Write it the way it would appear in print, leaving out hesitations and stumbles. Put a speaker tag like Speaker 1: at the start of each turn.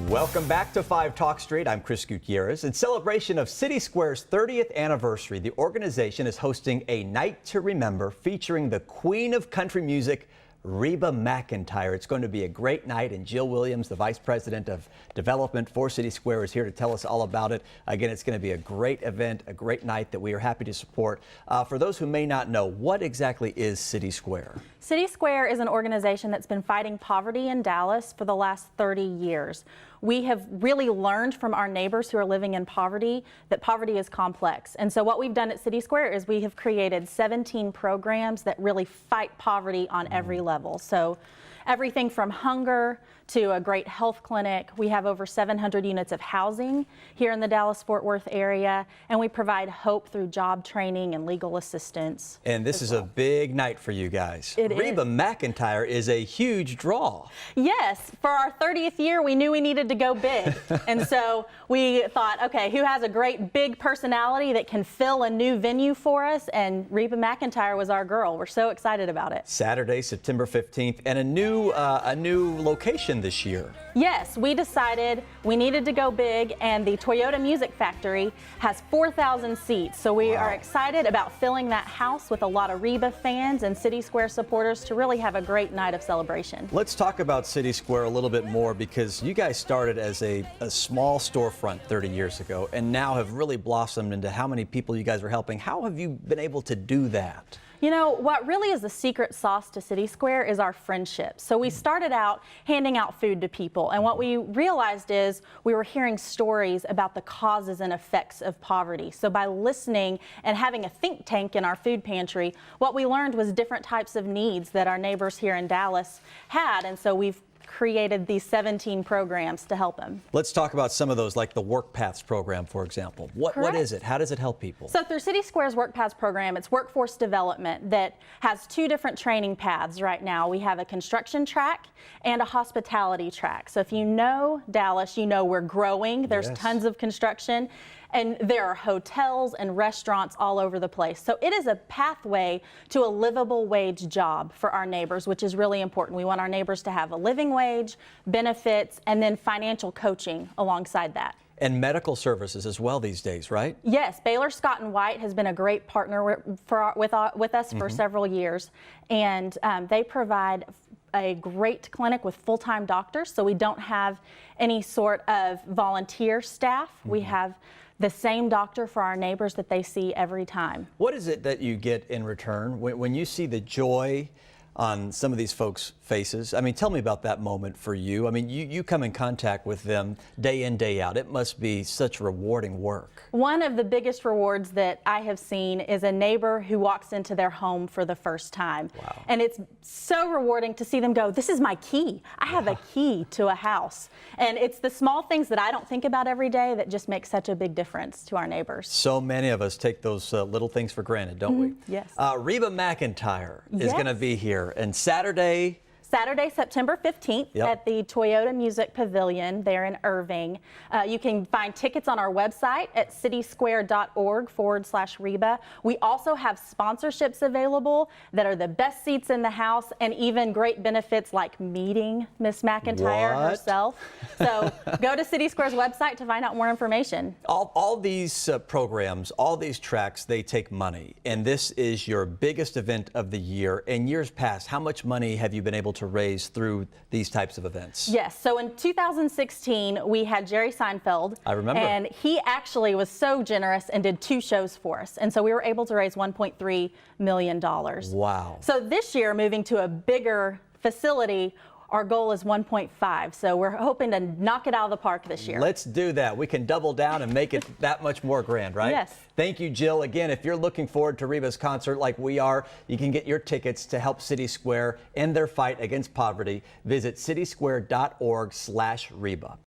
Speaker 1: Welcome back to 5 Talk Street. I'm Chris Gutierrez. In celebration of CitySquare's 30th anniversary, the organization is hosting a night to remember featuring the queen of country music, Reba McEntire. It's going to be a great night, and Jill Williams, the Vice President of Development for CitySquare, is here to tell us all about it. Again, it's going to be a great event, a great night that we are happy to support. For those who may not know, what exactly is CitySquare?
Speaker 2: CitySquare is an organization that's been fighting poverty in Dallas for the last 30 years. We have really learned from our neighbors who are living in poverty that poverty is complex. And so what we've done at CitySquare is we have created 17 programs that really fight poverty on every level. So everything from hunger to a great health clinic. We have over 700 units of housing here in the Dallas-Fort Worth area, and we provide hope through job training and legal assistance.
Speaker 1: And this is a big night for you guys. Reba McEntire is a huge draw.
Speaker 2: Yes, for our 30th year, we knew we needed to go big. And so we thought, okay, who has a great big personality that can fill a new venue for us? And Reba McEntire was our girl. We're so excited about it.
Speaker 1: Saturday, September 15th, and a new location this year.
Speaker 2: Yes, we decided we needed to go big, and the Toyota Music Factory has 4,000 seats. So we are excited about filling that house with a lot of Reba fans and CitySquare supporters to really have a great night of celebration.
Speaker 1: Let's talk about CitySquare a little bit more, because you guys started as a small storefront 30 years ago and now have really blossomed into how many people you guys are helping. How have you been able to do that?
Speaker 2: You know, what really is the secret sauce to CitySquare is our friendship. So we started out handing out food to people, and what we realized is we were hearing stories about the causes and effects of poverty. So by listening and having a think tank in our food pantry, what we learned was different types of needs that our neighbors here in Dallas had, and so we've created these 17 programs to help them.
Speaker 1: Let's talk about some of those, like the Work Paths program, for example. What is it? How does it help people?
Speaker 2: So through CitySquare's Work Paths program, it's workforce development that has 2 different training paths right now. We have a construction track and a hospitality track. So if you know Dallas, you know we're growing. There's tons of construction, and there are hotels and restaurants all over the place. So it is a pathway to a livable wage job for our neighbors, which is really important. We want our neighbors to have a living wage, benefits, and then financial coaching alongside that.
Speaker 1: And medical services as well these days, right?
Speaker 2: Yes, Baylor Scott & White has been a great partner with us for several years, and they provide a great clinic with full-time doctors, so we don't have any sort of volunteer staff. We have the same doctor for our neighbors that they see every time.
Speaker 1: What is it that you get in return when you see the joy on some of these folks' faces? I mean, tell me about that moment for you. I mean, you come in contact with them day in, day out. It must be such rewarding work. One
Speaker 2: of the biggest rewards that I have seen is a neighbor who walks into their home for the first time.
Speaker 1: Wow.
Speaker 2: And it's so rewarding to see them go, this is my key. I have a key to a house. And it's the small things that I don't think about every day that just make such a big difference to our neighbors.
Speaker 1: So many of us take those little things for granted, don't we?
Speaker 2: Yes.
Speaker 1: Reba McEntire is going to be here. And Saturday,
Speaker 2: September 15th at the Toyota Music Pavilion there in Irving. You can find tickets on our website at citysquare.org/Reba. We also have sponsorships available that are the best seats in the house, and even great benefits like meeting Miss McEntire herself. So go to CitySquare's website to find out more information.
Speaker 1: All these programs, all these tracks, they take money, and this is your biggest event of the year. In years past, how much money have you been able to raise through these types of events?
Speaker 2: Yes, so in 2016 we had Jerry Seinfeld.
Speaker 1: I remember.
Speaker 2: And he actually was so generous and did 2 shows for us, and so we were able to raise $1.3 million.
Speaker 1: Wow.
Speaker 2: So this year, moving to a bigger facility, our goal is 1.5, so we're hoping to knock it out of the park this year.
Speaker 1: Let's do that. We can double down and make it that much more grand, right?
Speaker 2: Yes.
Speaker 1: Thank you, Jill. Again, if you're looking forward to Reba's concert like we are, you can get your tickets to help CitySquare end their fight against poverty. Visit citysquare.org/Reba.